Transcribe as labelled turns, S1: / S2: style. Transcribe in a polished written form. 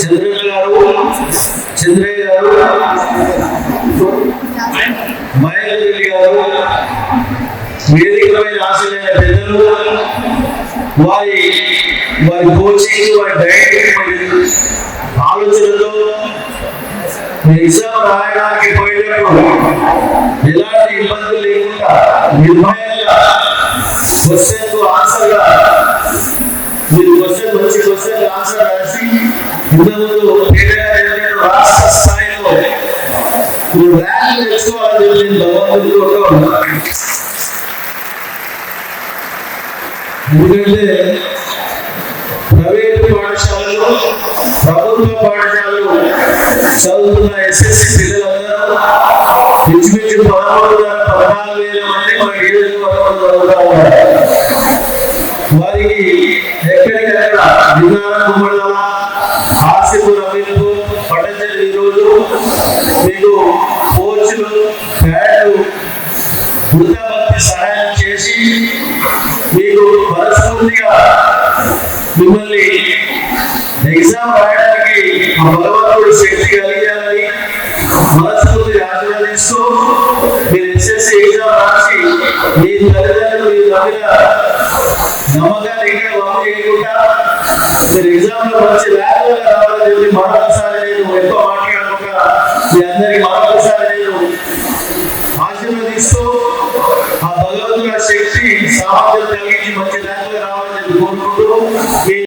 S1: చంద్రయ్య గారు, మహేందర్ రెడ్డి గారు, వేదికపై ఆశలైన పెద్దలు, వారి కోచింగ్, వారి డైరెక్ట్ ఆలోచనలో ఎగ్జామ్ రాయడానికి పోయేటప్పుడు ఎలాంటి ఇబ్బందులు లేకుండా నిర్భయంగా క్వశ్చన్ ఆన్సర్గా మీరు మంచి క్వశ్చన్ ఆన్సర్ రాసి ఇంతకుముందు రాష్ట్ర స్థాయిలో మీరు ర్యాంకులు తెచ్చుకోవాలని చెప్పి భగవంతుడితో ఎందుకంటే ప్రైవేటు పాఠశాలలో ప్రభుత్వ పాఠశాలలు చదువుతున్న ఎస్ఎస్సి పిల్లలందరూ ఇంచుమించు 13,000-14,000 మంది మన నియోజకవర్గంలో చదువుతా ఉన్నారు. వారికి ఎక్కడికక్కడ విన్నారం కుమ్మడల ఆసిఫు రవీంద్ర పట్టంజలి ఈరోజు మీకు కోచ్లు ప్యాడ్లు వృద్ధాభక్తి సహాయం చేసి మీకు మనస్ఫూర్తిగా మిమ్మల్ని ఎగ్జామ్ రాయడానికి భగవంతుడు శక్తి కలిగాలని మనస్ఫూర్తిగా ఆశీర్వదిస్తూ మీరు ఎస్ఎస్సి ఎగ్జామ్ రాసి మీ తల్లిదండ్రులు మీ నమ్మిన నమ్మకాన్ని ఇక్కడ వమ్ము చేయకుండా మీరు ఎగ్జామ్ లో మంచి ర్యాంకులు రావాలని చెప్పి మరొకసారి నేను ఎక్కువ మాట్లాడకుండా మీ అందరికి మరొకసారి నేను ఆశీర్వదిస్తూ ఆ భగవంతుల శక్తి సామర్థ్యం కలిగించి మంచి ర్యాంకులు రావాలని చెప్పి కోరుకుంటూ